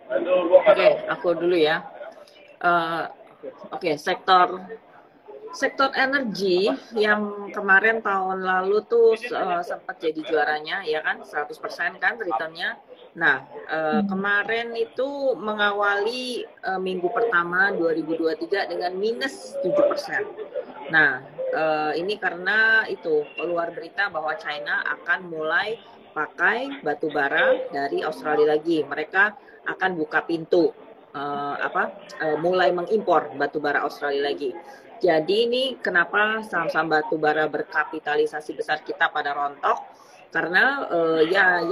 Oke, aku dulu ya. Eh, Oke, sektor energi yang kemarin tahun lalu tuh sempat jadi juaranya, ya kan, 100% kan returnnya. Nah, kemarin itu mengawali minggu pertama 2023 dengan minus 7%. Nah, ini karena itu keluar berita bahwa China akan mulai pakai batu bara dari Australia lagi. Mereka akan buka pintu mulai mengimpor batu bara Australia lagi. Jadi ini kenapa saham-saham batu bara berkapitalisasi besar kita pada rontok, karena ya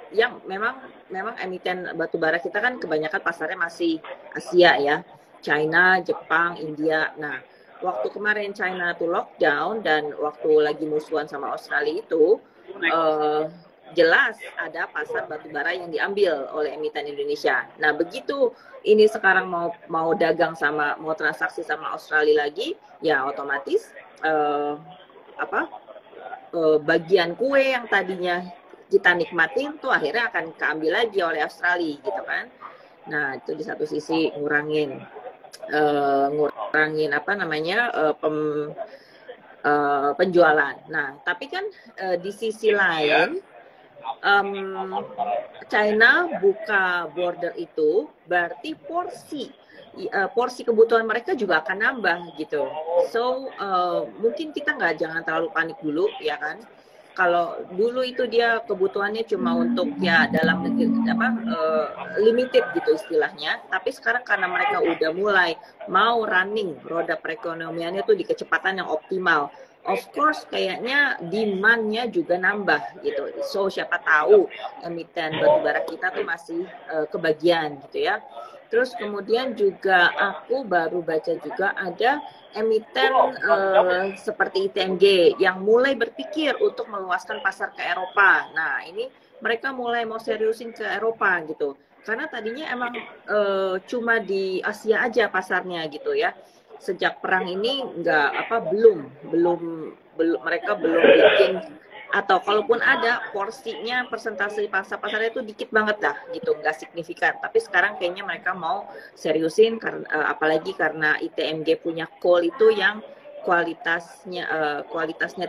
yang memang emiten batu bara kita kan kebanyakan pasarnya masih Asia ya, China, Jepang, India. Nah, waktu kemarin China tuh lockdown dan waktu lagi musuhan sama Australia itu jelas ada pasar batubara yang diambil oleh emiten Indonesia. Nah, begitu ini sekarang mau dagang mau transaksi sama Australia lagi, ya otomatis bagian kue yang tadinya kita nikmatin tuh akhirnya akan keambil lagi oleh Australia gitu kan. Nah, itu di satu sisi ngurangin penjualan. Nah, tapi kan di sisi lain China buka border itu berarti porsi kebutuhan mereka juga akan nambah gitu. So mungkin kita jangan terlalu panik dulu ya kan. Kalau dulu itu dia kebutuhannya cuma untuk ya dalam negeri limited gitu istilahnya, tapi sekarang karena mereka udah mulai mau running roda perekonomiannya tuh di kecepatan yang optimal, of course kayaknya demand-nya juga nambah gitu. So siapa tahu emiten batubara kita tuh masih kebagian gitu ya. Terus kemudian juga aku baru baca juga ada emiten seperti ITMG yang mulai berpikir untuk meluaskan pasar ke Eropa. Nah, ini mereka mulai mau seriusin ke Eropa gitu. Karena tadinya emang cuma di Asia aja pasarnya gitu ya. Sejak perang ini belum mereka belum bikin, atau kalaupun ada porsinya persentase pasarnya itu dikit banget lah gitu, nggak signifikan. Tapi sekarang kayaknya mereka mau seriusin karena apalagi karena ITMG punya coal itu yang kualitasnya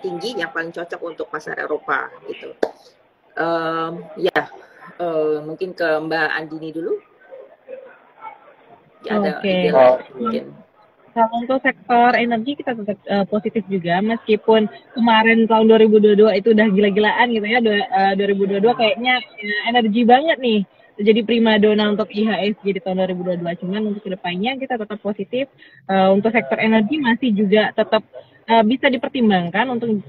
tinggi, yang paling cocok untuk pasar Eropa gitu. Mungkin ke Mbak Andini dulu. Ada ide mungkin. Kalau untuk sektor energi kita tetap positif juga, meskipun kemarin tahun 2022 itu udah gila-gilaan gitu ya. 2022 kayaknya energi banget nih, jadi primadona untuk IHSG di tahun 2022. Cuman untuk kedepannya kita tetap positif. Untuk sektor energi masih juga tetap bisa dipertimbangkan untuk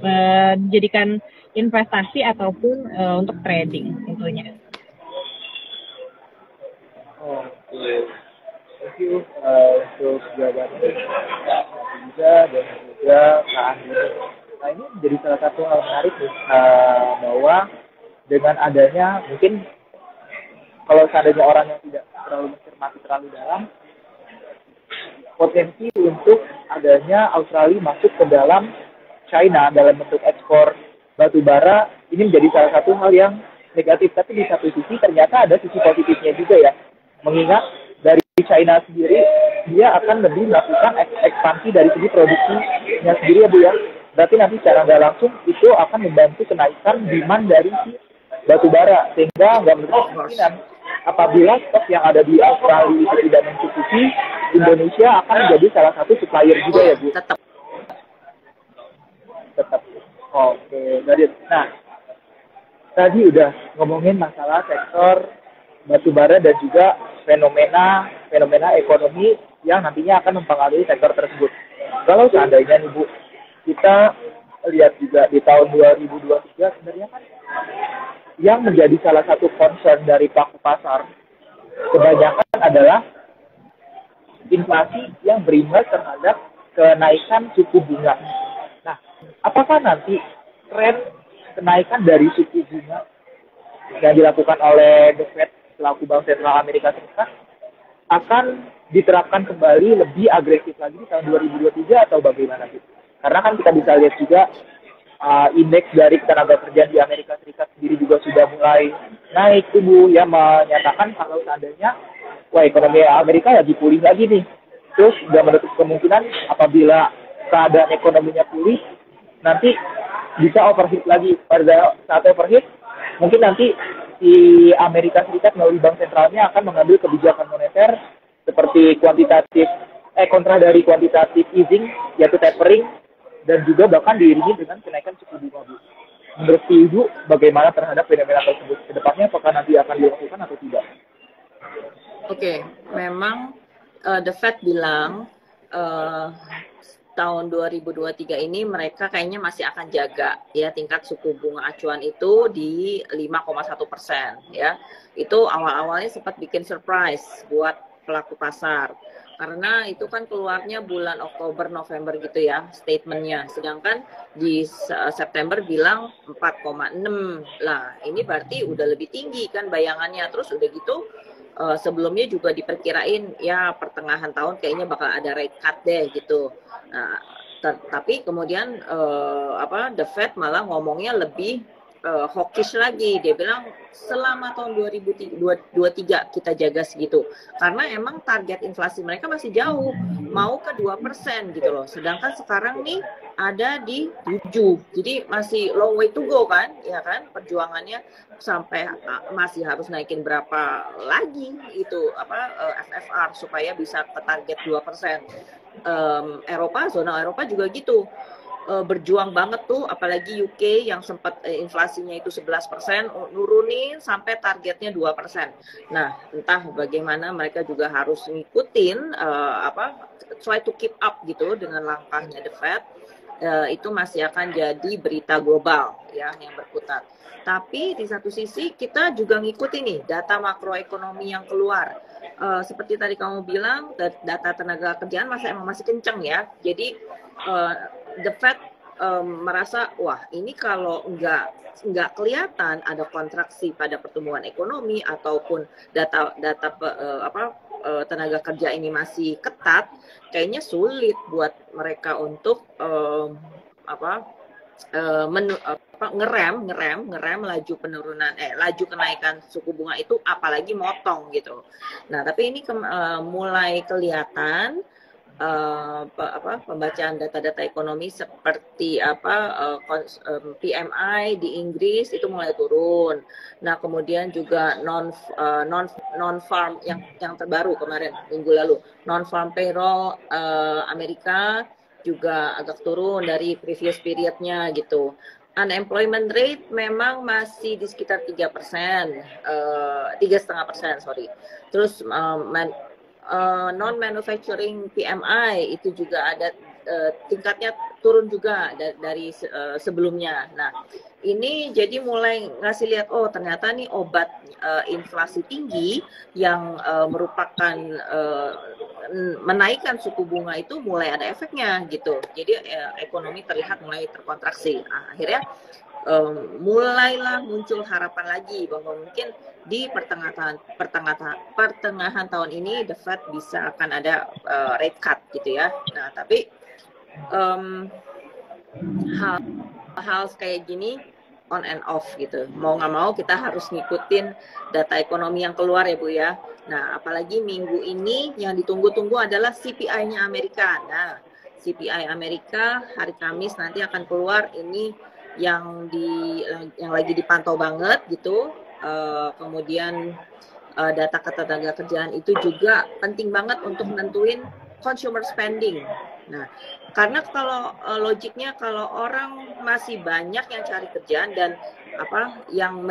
dijadikan investasi ataupun untuk trading tentunya. Thank you untuk jawabannya juga dan juga Kak Andini. Nah, ini menjadi salah satu hal menarik nih, bahwa dengan adanya mungkin kalau seandainya orang yang tidak terlalu mencermati terlalu dalam, potensi untuk adanya Australia masuk ke dalam China dalam bentuk ekspor batu bara ini menjadi salah satu hal yang negatif. Tapi di satu sisi ternyata ada sisi positifnya juga ya, mengingat dari China sendiri dia akan lebih melakukan ekspansi dari segi produksinya sendiri ya Bu ya. Berarti nanti secara nggak langsung itu akan membantu kenaikan demand dari si batu bara, sehingga nggak menutup kemungkinan apabila stok yang ada di Australia itu tidak mencukupi, Indonesia akan menjadi salah satu supplier juga ya Bu. Tetap. Oke, jadi nah tadi udah ngomongin masalah sektor batubara dan juga fenomena ekonomi yang nantinya akan mempengaruhi sektor tersebut. Kalau seandainya nih Bu, kita lihat juga di tahun 2023 sebenarnya kan yang menjadi salah satu concern dari pelaku pasar kebanyakan adalah inflasi yang berimbas terhadap kenaikan suku bunga. Nah, apakah nanti tren kenaikan dari suku bunga yang dilakukan oleh The Fed selaku Bank Sentral Amerika Serikat akan diterapkan kembali lebih agresif lagi di tahun 2023 atau bagaimana gitu? Karena kan kita bisa lihat juga indeks dari tenaga kerja di Amerika Serikat sendiri juga sudah mulai naik tuh Bu, ya menyatakan kalau seandainya wah ekonomi Amerika lagi pulih lagi nih. Terus juga menutup kemungkinan apabila keadaan ekonominya pulih nanti bisa overheat lagi. Pada saat overheat mungkin nanti di Amerika Serikat melalui bank sentralnya akan mengambil kebijakan moneter seperti kontra dari kuantitatif easing yaitu tapering dan juga bahkan diiringi dengan kenaikan suku bunga Bu. Menurut Ibu bagaimana terhadap fenomena tersebut ke depannya, apakah nanti akan dilakukan atau tidak? Oke, memang The Fed bilang tahun 2023 ini mereka kayaknya masih akan jaga ya tingkat suku bunga acuan itu di 5,1% ya. Itu awal-awalnya sempat bikin surprise buat pelaku pasar. Karena itu kan keluarnya bulan Oktober, November gitu ya statementnya. Sedangkan di September bilang 4,6. Lah ini berarti udah lebih tinggi kan bayangannya. Terus udah gitu sebelumnya juga diperkirain ya pertengahan tahun kayaknya bakal ada rate cut deh gitu. Nah, tapi kemudian The Fed malah ngomongnya lebih hawkish lagi. Dia bilang selama tahun 2023 kita jaga segitu. Karena emang target inflasi mereka masih jauh, mau ke 2% gitu loh. Sedangkan sekarang nih ada di 7. Jadi masih long way to go kan, ya kan? Perjuangannya sampai masih harus naikin berapa lagi itu FFR supaya bisa ke target 2%. Zona Eropa juga gitu. Berjuang banget tuh, apalagi UK yang sempat inflasinya itu 11%, nurunin sampai targetnya 2%. Nah, entah bagaimana mereka juga harus ngikutin try to keep up gitu dengan langkahnya The Fed. Itu masih akan jadi berita global ya yang berkutat. Tapi di satu sisi kita juga ngikutin nih data makroekonomi yang keluar. Seperti tadi kamu bilang, data tenaga kerjaan masih kenceng ya. Jadi The Fed merasa wah ini kalau nggak kelihatan ada kontraksi pada pertumbuhan ekonomi ataupun data tenaga kerja ini masih ketat, kayaknya sulit buat mereka untuk ngerem laju kenaikan suku bunga itu, apalagi motong gitu. Nah tapi ini mulai kelihatan pembacaan data-data ekonomi seperti PMI di Inggris itu mulai turun. Nah kemudian juga non farm yang terbaru kemarin minggu lalu, non farm payroll Amerika juga agak turun dari previous periodnya gitu. Unemployment rate memang masih di sekitar 3%, 3,5%, sorry. Terus non-manufacturing PMI itu juga ada tingkatnya turun juga dari sebelumnya. Nah, ini jadi mulai ngasih lihat ternyata nih obat inflasi tinggi yang merupakan menaikkan suku bunga itu mulai ada efeknya gitu. Jadi ekonomi terlihat mulai terkontraksi. Nah, akhirnya mulailah muncul harapan lagi bahwa mungkin di pertengahan tahun ini The Fed bisa akan ada rate cut gitu ya. Nah tapi hal kayak gini on and off gitu. Mau nggak mau kita harus ngikutin data ekonomi yang keluar ya Bu ya. Nah apalagi minggu ini yang ditunggu-tunggu adalah CPI-nya Amerika. Nah CPI Amerika hari Kamis nanti akan keluar, ini yang lagi dipantau banget gitu. Kemudian data ketenaga kerjaan itu juga penting banget untuk menentuin consumer spending. Nah, karena kalau logiknya kalau orang masih banyak yang cari kerjaan dan yang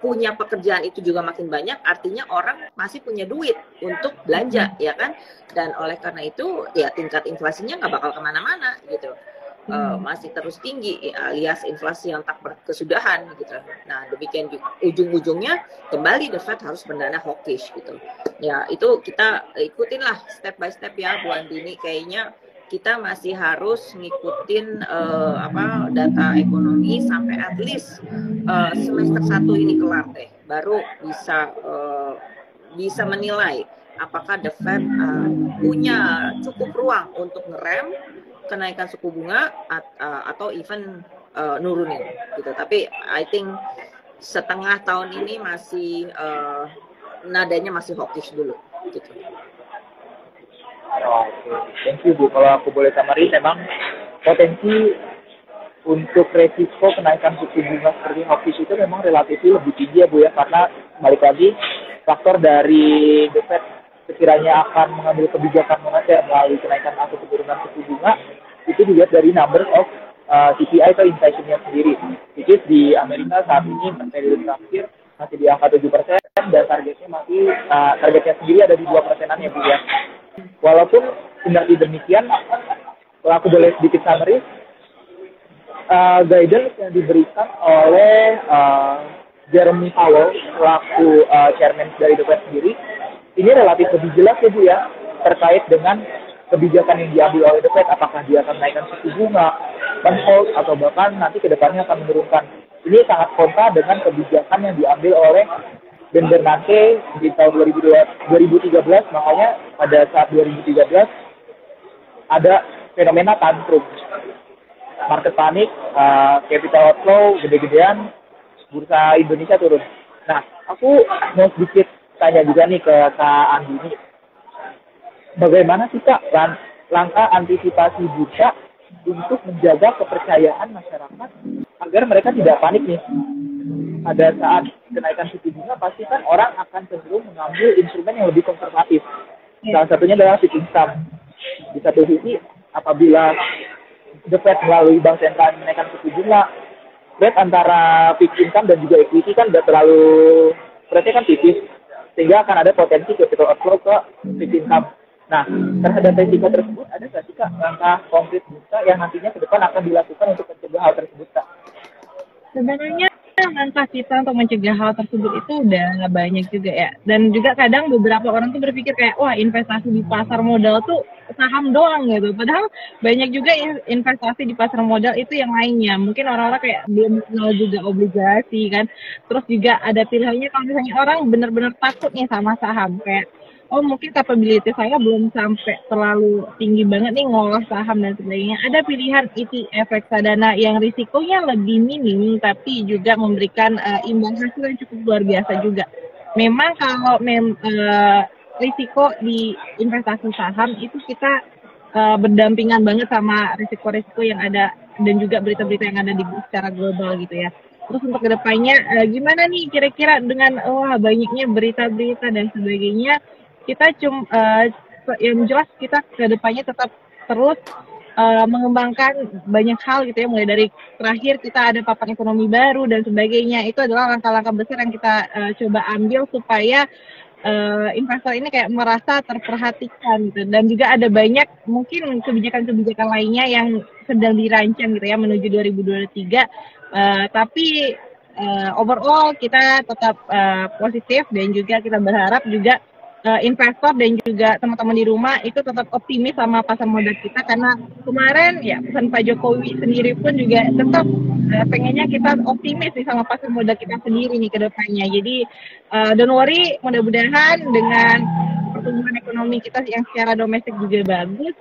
punya pekerjaan itu juga makin banyak, artinya orang masih punya duit untuk belanja ya kan, dan oleh karena itu ya tingkat inflasinya nggak bakal kemana-mana gitu. Masih terus tinggi alias inflasi yang tak berkesudahan gitu. Nah demikian ujung-ujungnya kembali The Fed harus berdana hawkish gitu. Ya itu kita ikutin lah step by step ya Bu Andini. Kayaknya kita masih harus ngikutin data ekonomi sampai at least semester 1 ini kelar deh, baru bisa menilai apakah The Fed punya cukup ruang untuk ngerem kenaikan suku bunga atau even nurunin gitu. Tapi I think setengah tahun ini masih nadanya masih hawkish dulu gitu. Oke, thank you Bu. Kalau aku boleh samarin, memang potensi untuk resiko kenaikan suku bunga seperti hawkish itu memang relatif lebih tinggi ya Bu ya, karena balik lagi faktor dari The Fed sekiranya akan mengambil kebijakan moneter melalui kenaikan atau penurunan suku bunga itu dilihat dari number of CPI atau inflation-nya sendiri. Which is di Amerika saat ini periode terakhir masih di angka 7% dan targetnya sendiri ada di 2%-an ya Bu ya. Walaupun kendati demikian, kalau aku boleh sedikit summary, guidance yang diberikan oleh Jeremy Powell selaku chairman dari The Fed sendiri, ini relatif lebih jelas ya Bu ya, terkait dengan kebijakan yang diambil oleh The Fed, apakah dia akan menaikkan suku bunga, hold, atau bahkan nanti ke depannya akan menurunkan. Ini sangat kontra dengan kebijakan yang diambil oleh Ben Bernanke di tahun 2013, makanya pada saat 2013 ada fenomena tantrum. Market panik, capital outflow gede-gedean, bursa Indonesia turun. Nah, aku mau sedikit tanya juga nih ke Kak Andini. Bagaimana sih Kak langkah antisipasi bursa untuk menjaga kepercayaan masyarakat agar mereka tidak panik nih? Pada saat kenaikan suku bunga pasti kan orang akan cenderung mengambil instrumen yang lebih konservatif. Salah satunya adalah fixed income. Di satu sisi, apabila The Fed melalui bank sentral menaikkan suku bunga, spread antara fixed income dan juga equity kan udah terlalu spreadnya kan tipis, sehingga akan ada potensi capital outflow ke fixed income. Nah, terhadap risiko tersebut, ada nggak sih Kak langkah konkret bursa yang nantinya ke depan akan dilakukan untuk mencegah hal tersebut Kak? Sebenarnya langkah kita untuk mencegah hal tersebut itu udah banyak juga ya. Dan juga kadang beberapa orang tuh berpikir kayak, wah investasi di pasar modal tuh saham doang gitu. Padahal banyak juga investasi di pasar modal itu yang lainnya. Mungkin orang-orang kayak belum kenal juga obligasi kan. Terus juga ada pilihannya kalau misalnya orang benar-benar takut nih sama saham. Kayak, oh mungkin capability saya belum sampai terlalu tinggi banget nih ngolah saham dan sebagainya. Ada pilihan ETF reksadana yang risikonya lebih minim tapi juga memberikan imbal hasil yang cukup luar biasa juga. Memang kalau risiko di investasi saham itu kita berdampingan banget sama risiko-risiko yang ada dan juga berita-berita yang ada di secara global gitu ya. Terus untuk kedepannya gimana nih kira-kira dengan banyaknya berita-berita dan sebagainya, kita yang jelas kita kedepannya tetap terus mengembangkan banyak hal gitu ya, mulai dari terakhir kita ada papan ekonomi baru dan sebagainya. Itu adalah langkah-langkah besar yang kita coba ambil supaya investor ini kayak merasa terperhatikan gitu. Dan juga ada banyak mungkin kebijakan-kebijakan lainnya yang sedang dirancang gitu ya menuju 2023. Tapi overall kita tetap positif dan juga kita berharap juga investor dan juga teman-teman di rumah itu tetap optimis sama pasar modal kita, karena kemarin ya pesan Pak Jokowi sendiri pun juga tetap pengennya kita optimis nih sama pasar modal kita sendiri nih ke depannya. Jadi don't worry, mudah-mudahan dengan pertumbuhan ekonomi kita yang secara domestik juga bagus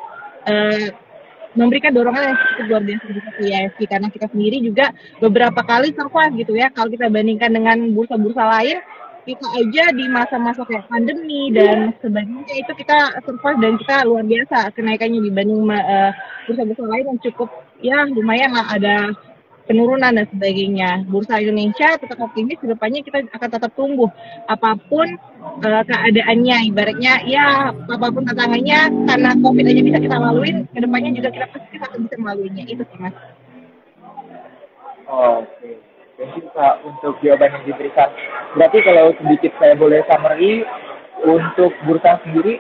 memberikan dorongan yang cukup luar biasa juga ke IISG, karena kita sendiri juga beberapa kali survive gitu ya. Kalau kita bandingkan dengan bursa-bursa lain, kita aja di masa-masa kayak pandemi dan sebagainya itu kita survive dan kita luar biasa kenaikannya dibanding bursa-bursa lain yang cukup ya lumayan lah ada penurunan dan sebagainya. Bursa Indonesia tetap optimis, kedepannya kita akan tetap tumbuh apapun keadaannya, ibaratnya ya apapun tantangannya, karena COVID aja bisa kita laluin, kedepannya juga kita pasti akan bisa melaluinya. Itu sih Mas. Oke. Thank you Kak untuk jawaban yang diberikan. Berarti kalau sedikit saya boleh summary, untuk bursa sendiri,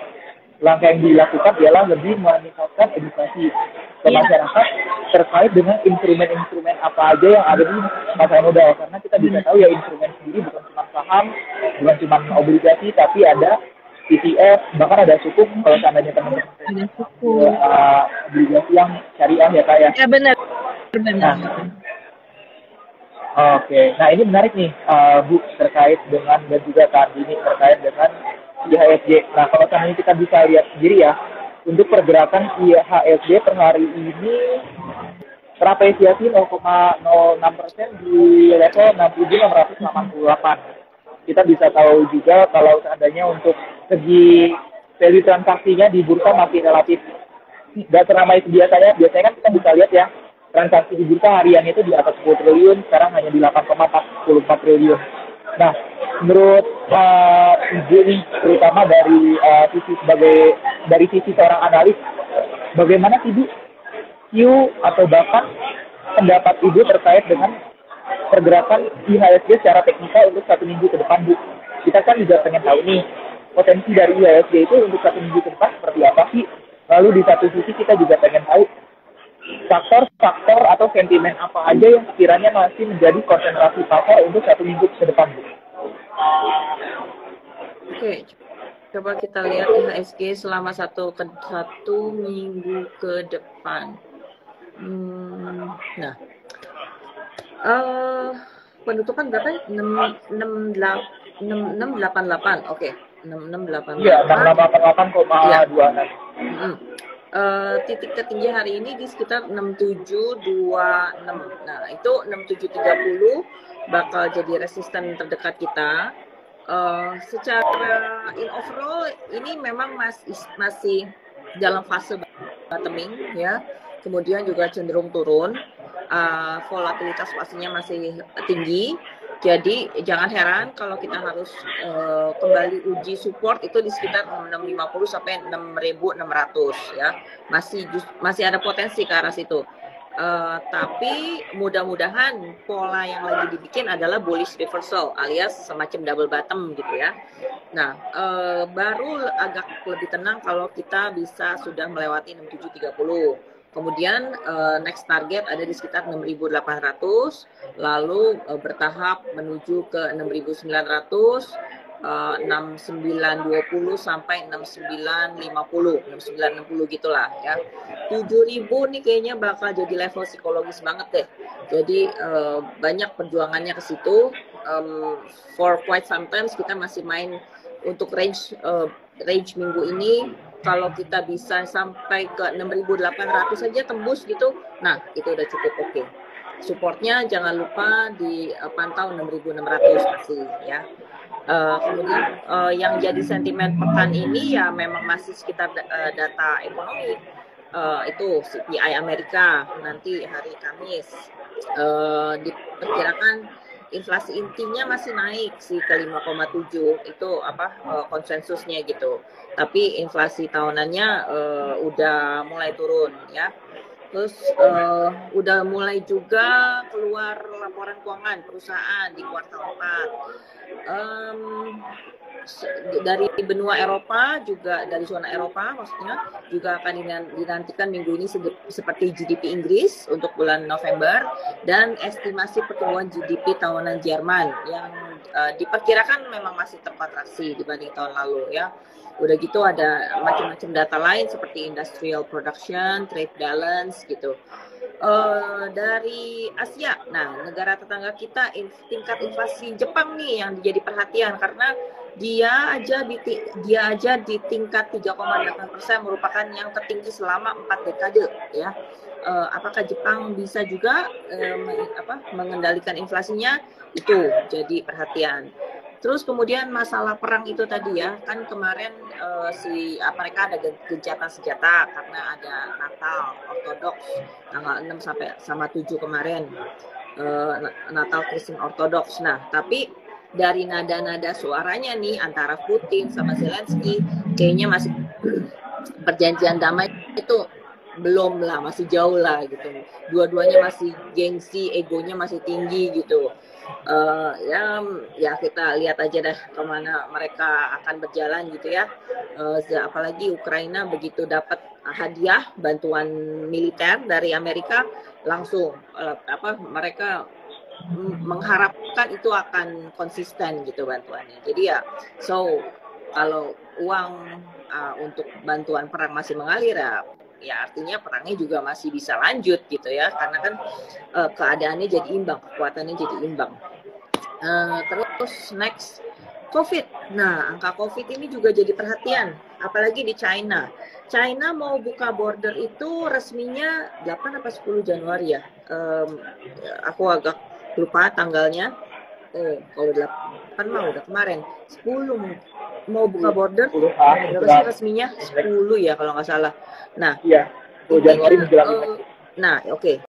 langkah yang dilakukan ialah lebih meningkatkan edukasi ke masyarakat terkait dengan instrumen-instrumen apa aja yang ada di pasar modal. Karena kita bisa tahu ya instrumen sendiri bukan cuma saham, bukan cuma obligasi, tapi ada ETF, bahkan ada sukuk kalau seandainya teman-teman ada sukuk obligasi yang syariah ya Kak ya. Ya benar. Nah, oke, nah ini menarik nih Bu terkait dengan dan juga Kak Dini terkait dengan IHSG. Nah kalau seandainya kita bisa lihat sendiri ya, Untuk pergerakan IHSG per hari ini terapresiasi 0,06% di level 6.688. Kita bisa tahu juga kalau seandainya untuk segi value transaksinya di bursa masih relatif nggak seramai biasanya. Biasanya kan kita bisa lihat ya, transaksi di bursa harian itu di atas 10 triliun, sekarang hanya di 8,44 triliun. Nah, menurut Ibu nih, terutama dari sisi seorang analis, bagaimana sih Bu view atau bahkan pendapat Ibu terkait dengan pergerakan IHSG secara teknikal untuk 1 minggu ke depan, Bu? Kita kan juga pengen tahu nih, potensi dari IHSG itu untuk 1 minggu ke depan seperti apa sih? Lalu di satu sisi kita juga pengen tahu faktor-faktor atau sentimen apa aja yang sekiranya masih menjadi konsentrasi pasar untuk 1 minggu ke depan, Bu. Oke, coba kita lihat IHSG selama satu minggu ke depan. Nah, penutupan berapa? 6688. Oke, 6688. Iya, 6688,26. Titik tertinggi hari ini di sekitar 6726. Nah, itu 6730 bakal jadi resisten terdekat kita. Secara in overall ini memang masih dalam fase bottoming ya. Kemudian juga cenderung turun. Volatilitas pastinya masih tinggi. Jadi jangan heran kalau kita harus kembali uji support itu di sekitar 6650 sampai 6600 ya. Masih ada potensi ke arah situ. Tapi mudah-mudahan pola yang lagi dibikin adalah bullish reversal alias semacam double bottom gitu ya. Nah, baru agak lebih tenang kalau kita bisa sudah melewati 6730. Kemudian next target ada di sekitar 6.800, lalu bertahap menuju ke 6.900, 6920 sampai 6950, 6960 gitulah ya. 7.000 nih kayaknya bakal jadi level psikologis banget deh. Jadi banyak perjuangannya ke situ. For quite sometimes kita masih main untuk range minggu ini. Kalau kita bisa sampai ke 6.800 saja tembus gitu, nah itu udah cukup oke. Supportnya jangan lupa dipantau 6.600 masih ya. Kemudian yang jadi sentimen pekan ini ya memang masih sekitar data ekonomi. Itu CPI Amerika nanti hari Kamis. Diperkirakan inflasi intinya masih naik sih ke 5,7, itu konsensusnya gitu. Tapi inflasi tahunannya udah mulai turun ya. Terus udah mulai juga keluar laporan keuangan perusahaan di kuartal 4. Dari benua Eropa juga, dari zona Eropa maksudnya, juga akan dinantikan minggu ini seperti GDP Inggris untuk bulan November dan estimasi pertumbuhan GDP tahunan Jerman yang diperkirakan memang masih terkontraksi dibanding tahun lalu ya. Udah gitu ada macam-macam data lain seperti industrial production, trade balance gitu. Dari Asia, nah negara tetangga kita tingkat inflasi Jepang nih yang jadi perhatian karena dia aja di tingkat 3,8% merupakan yang tertinggi selama 4 dekade ya. Apakah Jepang bisa juga mengendalikan inflasinya, itu jadi perhatian. Terus kemudian masalah perang itu tadi ya, kan kemarin mereka ada gencatan senjata karena ada Natal Ortodoks tanggal 6 sampai sama 7 kemarin, Natal Kristen Ortodoks. Nah, tapi dari nada-nada suaranya nih antara Putin sama Zelensky kayaknya masih perjanjian damai itu belum lah, masih jauh lah gitu. Dua-duanya masih gengsi, egonya masih tinggi gitu. Ya kita lihat aja deh kemana mereka akan berjalan gitu ya. Apalagi Ukraina begitu dapat hadiah bantuan militer dari Amerika, langsung mereka mengharapkan itu akan konsisten gitu bantuannya. Jadi ya, kalau uang untuk bantuan perang masih mengalir ya artinya perangnya juga masih bisa lanjut gitu ya, karena kan keadaannya jadi imbang, kekuatannya jadi imbang. Terus next, COVID. Nah, angka COVID ini juga jadi perhatian apalagi di China. China mau buka border itu resminya 8 apa 10 Januari ya. Aku agak lupa tanggalnya. Kalau 8 mah udah kemarin. 10 mau buka border. Berapa sih resminya? 10 ya kalau nggak salah. Nah, Iya. 10 Januari menjelang nah, oke.